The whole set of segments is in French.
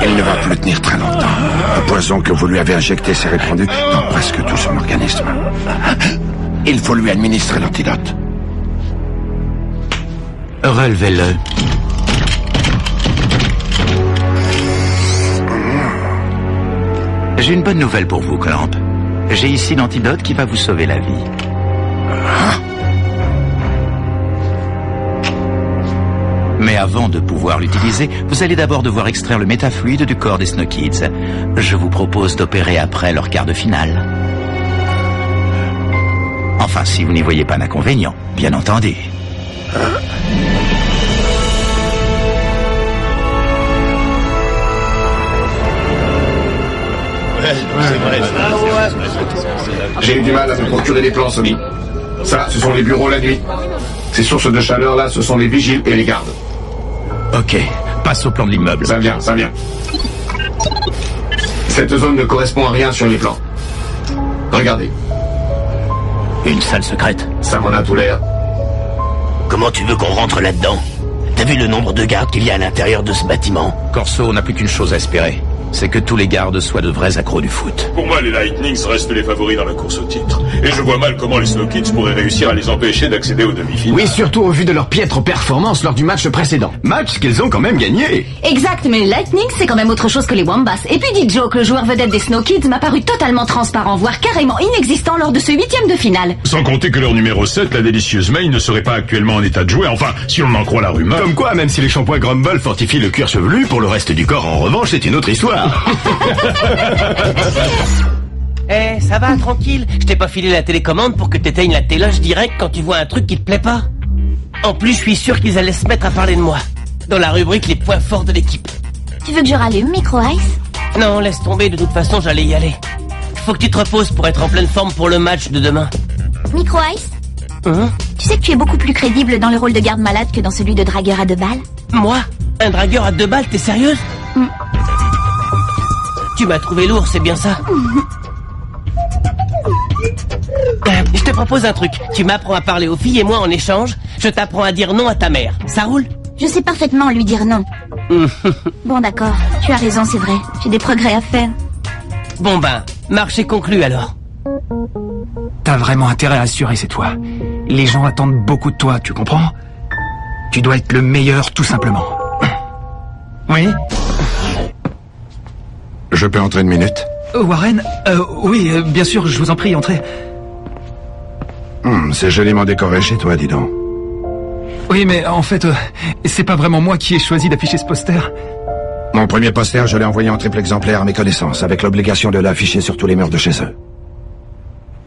Il ne va plus tenir très longtemps. Le poison que vous lui avez injecté s'est répandu dans presque tout son organisme. Il faut lui administrer l'antidote. Relevez-le. J'ai une bonne nouvelle pour vous, Clamp. J'ai ici l'antidote qui va vous sauver la vie. Mais avant de pouvoir l'utiliser, vous allez d'abord devoir extraire le métafluide du corps des Snow Kids. Je vous propose d'opérer après leur quart de finale. Enfin, si vous n'y voyez pas d'inconvénient, bien entendu. J'ai eu du mal à me procurer des plans, Sony. Ça, ce sont les bureaux la nuit. Ces sources de chaleur là, ce sont les vigiles et les gardes. Ok, passe au plan de l'immeuble. Ça vient. Cette zone ne correspond à rien sur les plans. Regardez. Une salle secrète. Ça m'en a tout l'air. Comment tu veux qu'on rentre là-dedans? T'as vu le nombre de gardes qu'il y a à l'intérieur de ce bâtiment? Corso n'a plus qu'une chose à espérer. C'est que tous les gardes soient de vrais accros du foot. Pour moi, les Lightnings restent les favoris dans la course au titre. Et je vois mal comment les Snow Kids pourraient réussir à les empêcher d'accéder aux demi-finales. Oui, surtout au vu de leur piètre performance lors du match précédent. Match qu'ils ont quand même gagné. Exact, mais les Lightning, c'est quand même autre chose que les Wombats. Et puis dit Joe que le joueur vedette des Snow Kids m'a paru totalement transparent, voire carrément inexistant lors de ce 8e de finale. Sans compter que leur numéro 7, la délicieuse May, ne serait pas actuellement en état de jouer. Enfin, si on en croit la rumeur. Comme quoi, même si les shampoings Grumble fortifient le cuir chevelu, pour le reste du corps, en revanche, c'est une autre histoire. Eh, ça va, tranquille. Je t'ai pas filé la télécommande pour que t'éteignes la téloche direct quand tu vois un truc qui te plaît pas. En plus, je suis sûr qu'ils allaient se mettre à parler de moi. Dans la rubrique les points forts de l'équipe. Tu veux que je rallume Micro Ice? Non, laisse tomber, de toute façon, j'allais y aller. Faut que tu te reposes pour être en pleine forme pour le match de demain. Micro Ice? Tu sais que tu es beaucoup plus crédible dans le rôle de garde malade que dans celui de dragueur à 2 balles? Moi? Un dragueur à 2 balles, t'es sérieuse? Tu m'as trouvé lourd, c'est bien ça? Je te propose un truc. Tu m'apprends à parler aux filles et moi, en échange, je t'apprends à dire non à ta mère. Ça roule? Je sais parfaitement lui dire non. Bon, d'accord. Tu as raison, c'est vrai. J'ai des progrès à faire. Bon ben, marché conclu alors. T'as vraiment intérêt à assurer, c'est toi. Les gens attendent beaucoup de toi, tu comprends? Tu dois être le meilleur, tout simplement. Oui? Je peux entrer une minute? Warren? Oui, bien sûr, je vous en prie, entrez. C'est joliment décoré chez toi, dis donc. Oui, mais en fait, c'est pas vraiment moi qui ai choisi d'afficher ce poster. Mon premier poster, je l'ai envoyé en triple exemplaire à mes connaissances, avec l'obligation de l'afficher sur tous les murs de chez eux.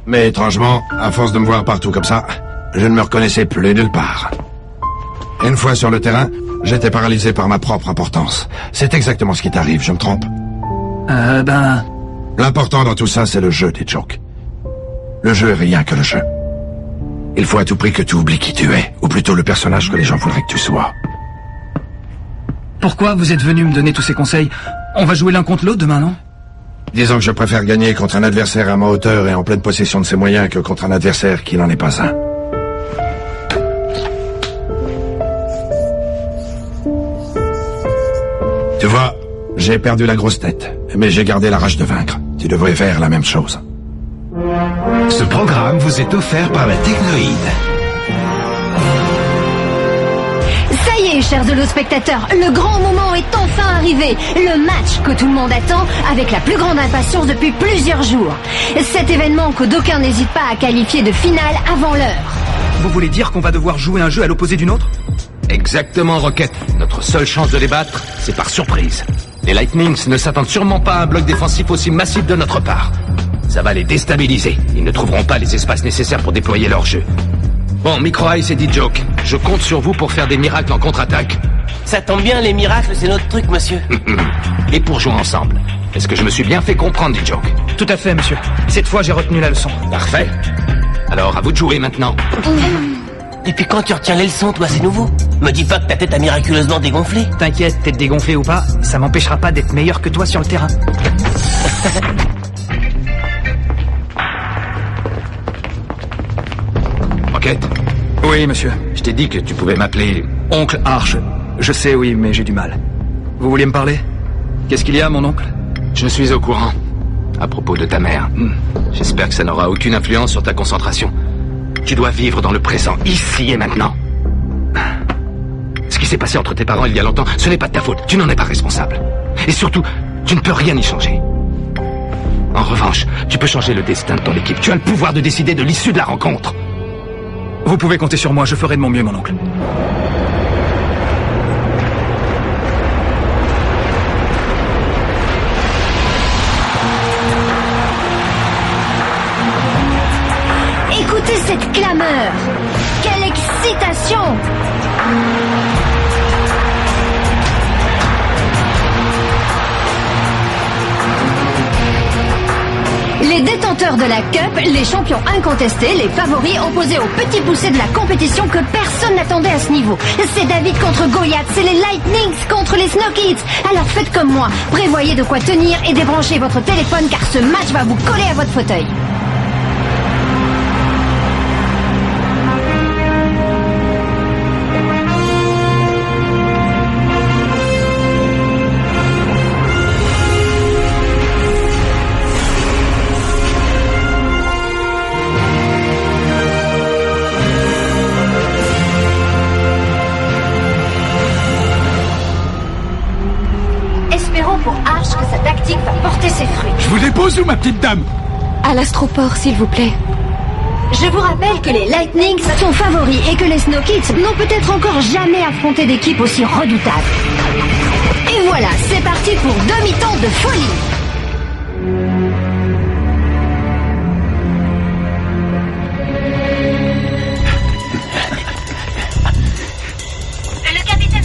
Mais étrangement, à force de me voir partout comme ça, je ne me reconnaissais plus nulle part. Une fois sur le terrain, j'étais paralysé par ma propre importance. C'est exactement ce qui t'arrive, je me trompe? L'important dans tout ça, c'est le jeu, dit Joke. Le jeu est rien que le jeu. Il faut à tout prix que tu oublies qui tu es, ou plutôt le personnage que les gens voudraient que tu sois. Pourquoi vous êtes venu me donner tous ces conseils? On va jouer l'un contre l'autre demain, non? Disons que je préfère gagner contre un adversaire à ma hauteur et en pleine possession de ses moyens que contre un adversaire qui n'en est pas un. Tu vois, j'ai perdu la grosse tête, mais j'ai gardé la rage de vaincre. Tu devrais faire la même chose. Ce programme vous est offert par la Technoïde. Ça y est, chers spectateurs, le grand moment est enfin arrivé. Le match que tout le monde attend avec la plus grande impatience depuis plusieurs jours. Cet événement que d'aucuns n'hésitent pas à qualifier de finale avant l'heure. Vous voulez dire qu'on va devoir jouer un jeu à l'opposé d'une autre? Exactement, Rocket. Notre seule chance de les battre, c'est par surprise. Les Lightnings ne s'attendent sûrement pas à un bloc défensif aussi massif de notre part. Ça va les déstabiliser. Ils ne trouveront pas les espaces nécessaires pour déployer leur jeu. Bon, Micro Ice et D-Joke, je compte sur vous pour faire des miracles en contre-attaque. Ça tombe bien, les miracles, c'est notre truc, monsieur. Et pour jouer ensemble. Est-ce que je me suis bien fait comprendre, D-Joke? Tout à fait, monsieur. Cette fois, j'ai retenu la leçon. Parfait. Alors, à vous de jouer maintenant. Depuis quand tu retiens les leçons, toi, c'est nouveau? Me dis pas que ta tête a miraculeusement dégonflé. T'inquiète, tête dégonflée ou pas, ça m'empêchera pas d'être meilleur que toi sur le terrain. Rocket? Oui, monsieur. Je t'ai dit que tu pouvais m'appeler... Oncle Arch. Je sais, oui, mais j'ai du mal. Vous vouliez me parler? Qu'est-ce qu'il y a, mon oncle? Je suis au courant. À propos de ta mère. J'espère que ça n'aura aucune influence sur ta concentration. Tu dois vivre dans le présent, ici et maintenant. Ce qui s'est passé entre tes parents il y a longtemps, ce n'est pas de ta faute. Tu n'en es pas responsable. Et surtout, tu ne peux rien y changer. En revanche, tu peux changer le destin de ton équipe. Tu as le pouvoir de décider de l'issue de la rencontre. Vous pouvez compter sur moi, je ferai de mon mieux, mon oncle. Écoutez cette clameur! Quelle excitation! Les détenteurs de la Cup, les champions incontestés, les favoris opposés aux petits poussés de la compétition que personne n'attendait à ce niveau. C'est David contre Goliath, c'est les Lightnings contre les Snow Kids. Alors faites comme moi, prévoyez de quoi tenir et débranchez votre téléphone car ce match va vous coller à votre fauteuil. Pour Arch que sa tactique va porter ses fruits. Je vous dépose où, ma petite dame? À l'astroport, s'il vous plaît. Je vous rappelle que les Lightnings sont favoris et que les Snow Kids n'ont peut-être encore jamais affronté d'équipe aussi redoutable. Et voilà, c'est parti pour demi-temps de folie.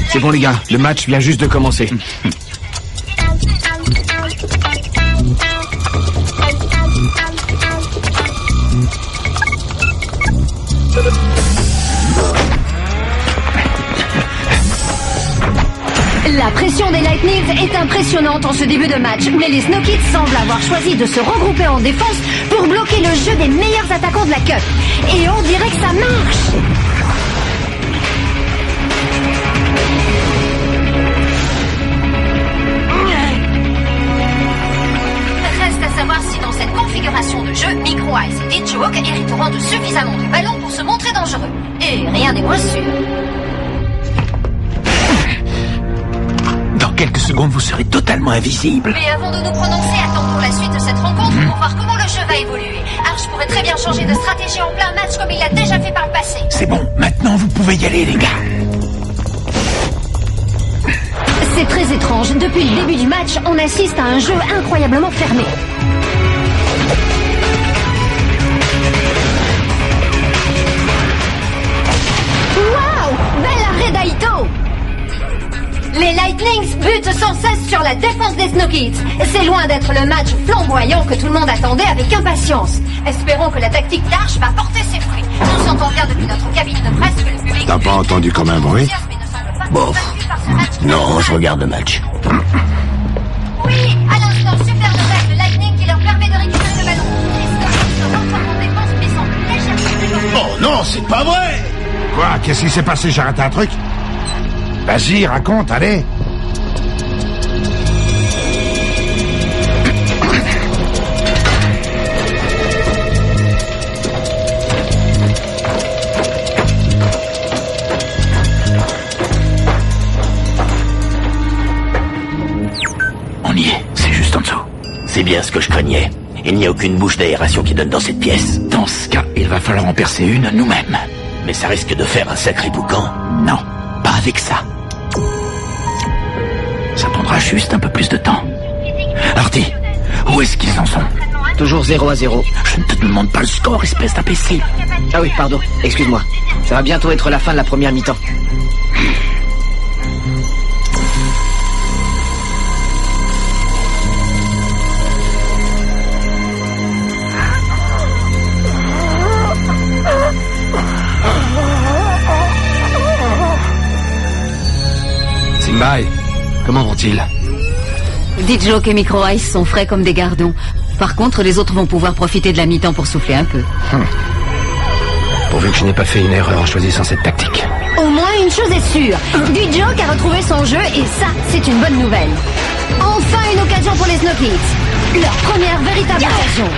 C'est bon les gars, le match vient juste de commencer. La pression des Lightnings est impressionnante en ce début de match, mais les Snow Kids semblent avoir choisi de se regrouper en défense pour bloquer le jeu des meilleurs attaquants de la Cup. Et on dirait que ça marche. Reste à savoir si dans cette configuration de jeu, Micro Ice et DigiHawk hériteront de suffisamment de ballons pour se montrer dangereux. Et rien n'est moins sûr. Dans quelques secondes, vous serez totalement invisible. Mais avant de nous prononcer, attendons pour la suite de cette rencontre pour voir comment le jeu va évoluer. Arch pourrait très bien changer de stratégie en plein match comme il l'a déjà fait par le passé. C'est bon, maintenant vous pouvez y aller, les gars. C'est très étrange. Depuis le début du match, on assiste à un jeu incroyablement fermé. Waouh! Bel arrêt d'Aito! Les Lightnings butent sans cesse sur la défense des Snow Kids. C'est loin d'être le match flamboyant que tout le monde attendait avec impatience. Espérons que la tactique d'Arch va porter ses fruits. Nous sentons bien depuis notre cabine de presse que le public... T'as pas entendu comme un bruit? Bof. Non, je regarde le match. Oui, à l'instant, super nouvelle, le Lightning qui leur permet de récupérer le ballon. Les Snow Kids se renforcent en défense mais semblent légèrement défensifs. Oh non, c'est pas vrai! Quoi? Qu'est-ce qui s'est passé? J'ai raté un truc? Vas-y, raconte, allez. On y est, c'est juste en dessous. C'est bien ce que je craignais. Il n'y a aucune bouche d'aération qui donne dans cette pièce. Dans ce cas, il va falloir en percer une nous-mêmes. Mais ça risque de faire un sacré boucan. Non, pas avec ça. Ça prendra juste un peu plus de temps. Hardy, où est-ce qu'ils en sont? Toujours 0-0. Je ne te demande pas le score, espèce d'imbécile. Ah oui, pardon, excuse-moi. Ça va bientôt être la fin de la première mi-temps. Simbai, comment vont-ils? DigiHawk et Micro Ice sont frais comme des gardons. Par contre, les autres vont pouvoir profiter de la mi-temps pour souffler un peu. Pourvu que je n'ai pas fait une erreur en choisissant cette tactique. Au moins Une chose est sûre, D-Joke a retrouvé son jeu et ça, c'est une bonne nouvelle. Enfin une occasion pour les Snow Kids. Leur première véritable occasion.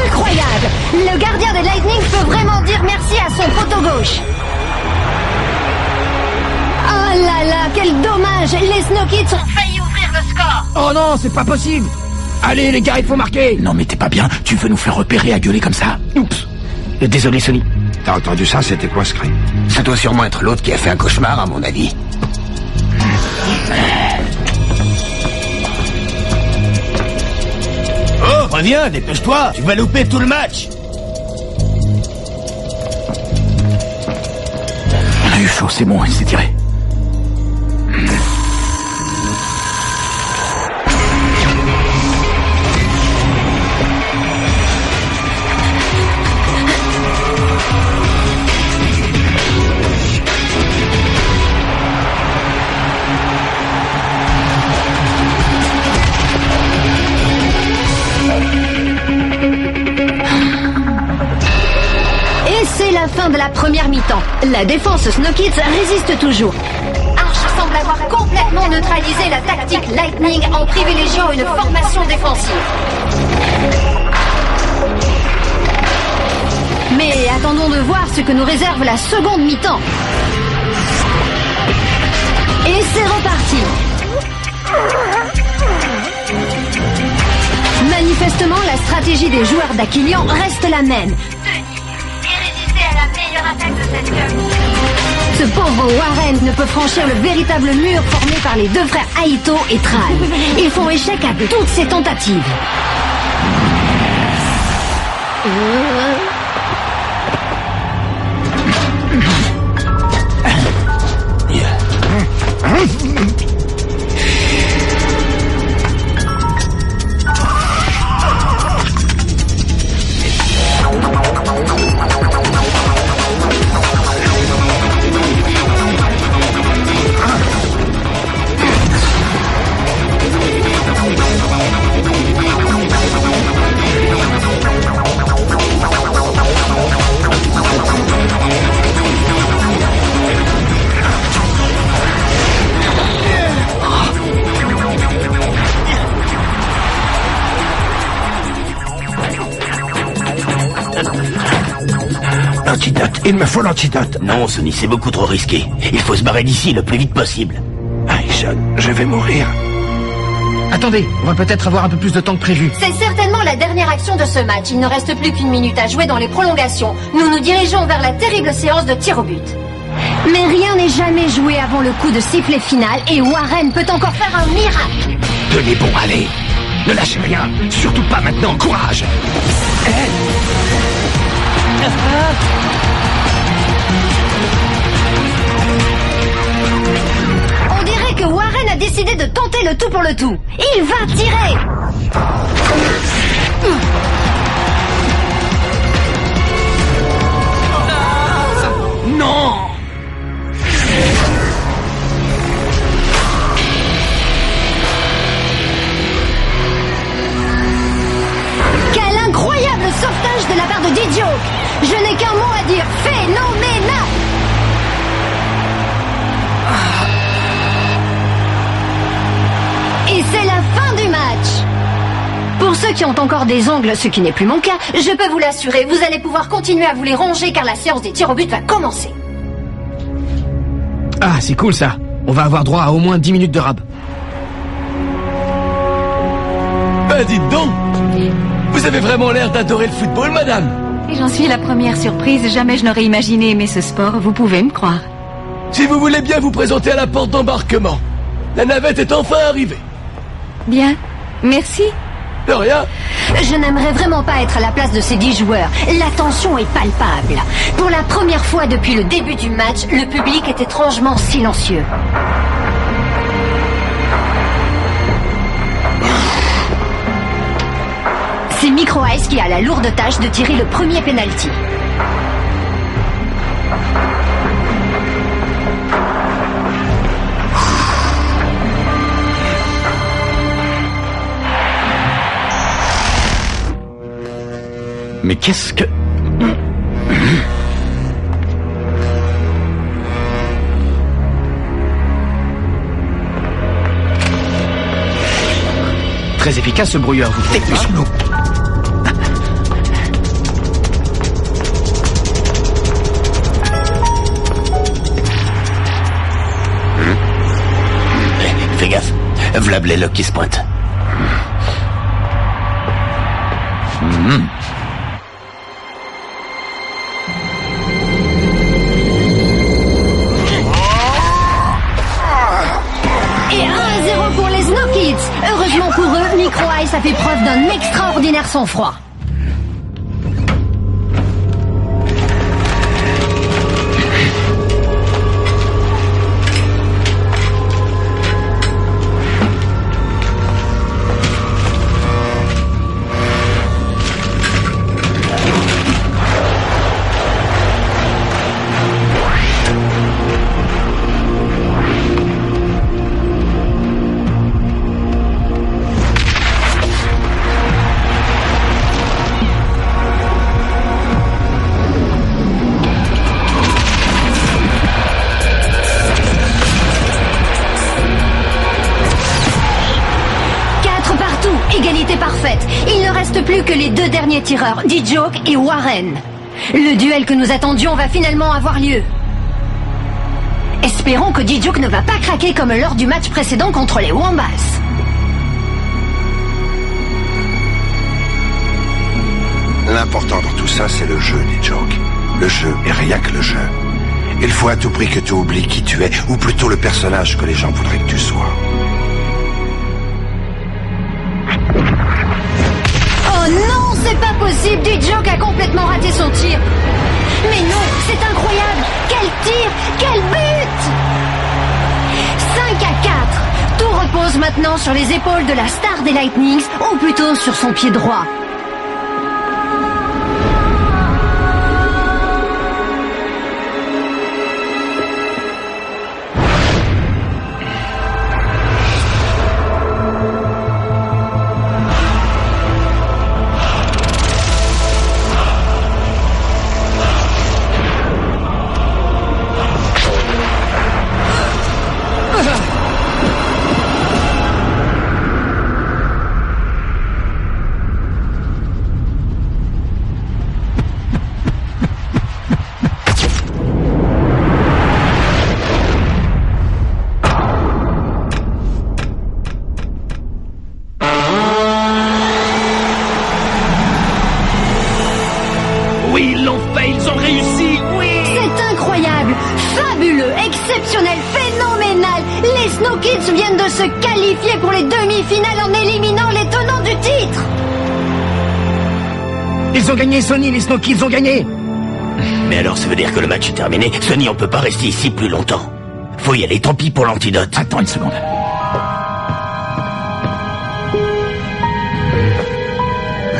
Incroyable! Le gardien des Lightning peut vraiment dire merci à son poteau gauche. Oh là là, quel dommage! Les Snow Kids ont failli ouvrir le score. Oh non, c'est pas possible. Allez les gars, il faut marquer. Non mais t'es pas bien, tu veux nous faire repérer à gueuler comme ça? Oups. Désolé Sonny. T'as entendu ça? C'était quoi ce cri? Ça doit sûrement être l'autre qui a fait un cauchemar, à mon avis. Oh, reviens, dépêche-toi, tu vas louper tout le match. On a eu chaud, c'est bon, il s'est tiré. La fin de la première mi-temps. La défense Snow Kids résiste toujours. Arch semble avoir complètement neutralisé la tactique Lightning en privilégiant une formation défensive. Mais attendons de voir ce que nous réserve la seconde mi-temps. Et c'est reparti. Manifestement, la stratégie des joueurs d'Aquilian reste la même. Ce pauvre Warren ne peut franchir le véritable mur formé par les deux frères Aito et Tral. Ils font échec à toutes ces tentatives. L'antidote, il me faut l'antidote. Non, Sonny, c'est beaucoup trop risqué. Il faut se barrer d'ici le plus vite possible. Aishan, je vais mourir. Attendez, on va peut-être avoir un peu plus de temps que prévu. C'est certainement la dernière action de ce match. Il ne reste plus qu'une minute à jouer dans les prolongations. Nous nous dirigeons vers la terrible séance de tir au but. Mais rien n'est jamais joué avant le coup de sifflet final et Warren peut encore faire un miracle. Tenez bon, allez. Ne lâchez rien. Surtout pas maintenant. Courage. On dirait que Warren a décidé de tenter le tout pour le tout. Il va tirer. Non! Quel incroyable sauvetage de la part de D-Joke. Je n'ai qu'un mot à dire. Phénoménal. Et c'est la fin du match. Pour ceux qui ont encore des ongles, ce qui n'est plus mon cas, je peux vous l'assurer, vous allez pouvoir continuer à vous les ronger car la séance des tirs au but va commencer. Ah, c'est cool ça. On va avoir droit à au moins 10 minutes de rab. Ben dites donc, vous avez vraiment l'air d'adorer le football, madame. Et j'en suis la première surprise, jamais je n'aurais imaginé aimer ce sport, vous pouvez me croire. Si vous voulez bien vous présenter à la porte d'embarquement. La navette est enfin arrivée. Bien, merci. De rien. Je n'aimerais vraiment pas être à la place de ces 10 joueurs. La tension est palpable. Pour la première fois depuis le début du match, le public est étrangement silencieux. C'est Micro Ice qui a la lourde tâche de tirer le premier penalty. Mais qu'est-ce que... très efficace ce brouilleur, vous trouvez pas? Dépêchons-nous. Fais gaffe, v'là Blaylock qui se pointe. Et 1-0 pour les Snow Kids. Heureusement pour eux, Micro Ice a fait preuve d'un extraordinaire sang-froid. Égalité parfaite. Il ne reste plus que les deux derniers tireurs, D-Joke et Warren. Le duel que nous attendions va finalement avoir lieu. Espérons que D-Joke ne va pas craquer comme lors du match précédent contre les Wombats. L'important dans tout ça, c'est le jeu, D-Joke. Le jeu et rien que le jeu. Il faut à tout prix que tu oublies qui tu es, ou plutôt le personnage que les gens voudraient que tu sois. Oh non, c'est pas possible, D-Joke a complètement raté son tir. Mais non, c'est incroyable. Quel tir, quel but! 5-4. Tout repose maintenant sur les épaules de la star des Lightnings, ou plutôt sur son pied droit. Oui, ils l'ont fait, ils ont réussi, oui! C'est incroyable, fabuleux, exceptionnel, phénoménal. Les Snow Kids viennent de se qualifier pour les demi-finales en éliminant les tenants du titre. Ils ont gagné, Sonny, les Snow Kids ont gagné! Mais alors ça veut dire que le match est terminé. Sonny, on peut pas rester ici plus longtemps. Faut y aller, tant pis pour l'antidote. Attends une seconde.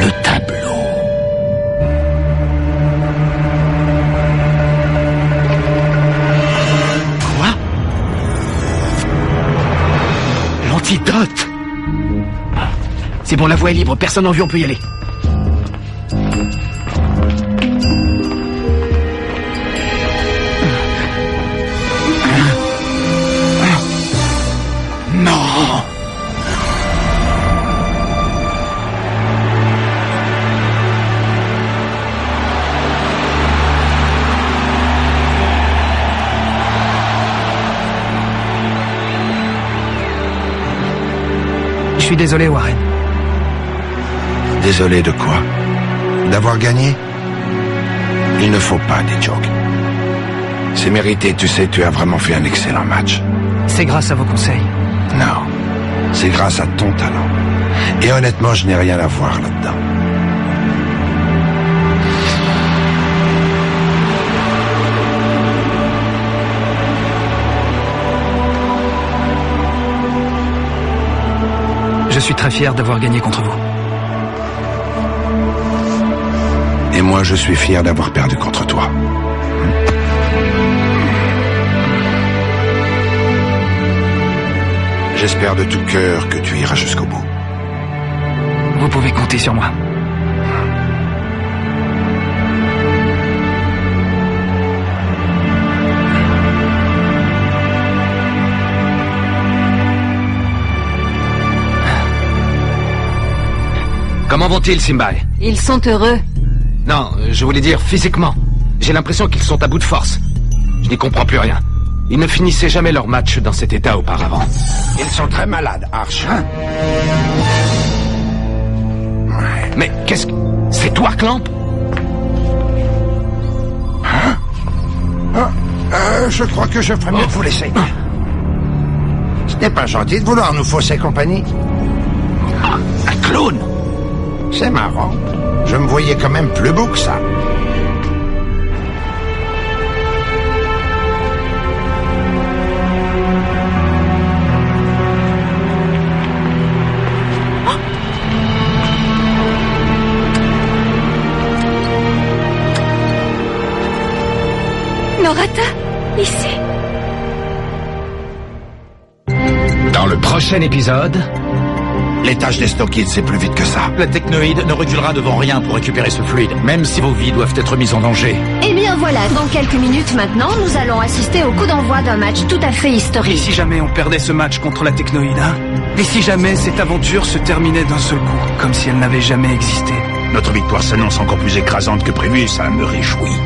Le tableau. Quoi? L'antidote! C'est bon, la voie est libre, personne en vue, on peut y aller. Non! Je suis désolé, Warren. Désolé de quoi? D'avoir gagné? Il ne faut pas, D-Joke. C'est mérité, tu sais, tu as vraiment fait un excellent match. C'est grâce à vos conseils. Non, c'est grâce à ton talent. Et honnêtement, je n'ai rien à voir là-dedans. Je suis très fier d'avoir gagné contre vous. Et moi, je suis fier d'avoir perdu contre toi. J'espère de tout cœur que tu iras jusqu'au bout. Vous pouvez compter sur moi. Comment vont-ils, Simbai? Ils sont heureux. Non, je voulais dire physiquement. J'ai l'impression qu'ils sont à bout de force. Je n'y comprends plus rien. Ils ne finissaient jamais leur match dans cet état auparavant. Ils sont très malades, Arch. Mais qu'est-ce que... C'est toi, Clamp? Je crois que je ferais mieux de vous laisser. Ce n'est pas gentil de vouloir nous fausser compagnie. Un clown? C'est marrant. Je me voyais quand même plus beau que ça. Norata, ici. Dans le prochain épisode... Les tâches des Snow Kids, c'est plus vite que ça. La technoïde ne reculera devant rien pour récupérer ce fluide, même si vos vies doivent être mises en danger. Eh bien voilà, dans quelques minutes maintenant, nous allons assister au coup d'envoi d'un match tout à fait historique. Et si jamais on perdait ce match contre la technoïde, hein? Et si jamais cette aventure se terminait d'un seul coup, comme si elle n'avait jamais existé? Notre victoire s'annonce encore plus écrasante que prévu et ça me réjouit.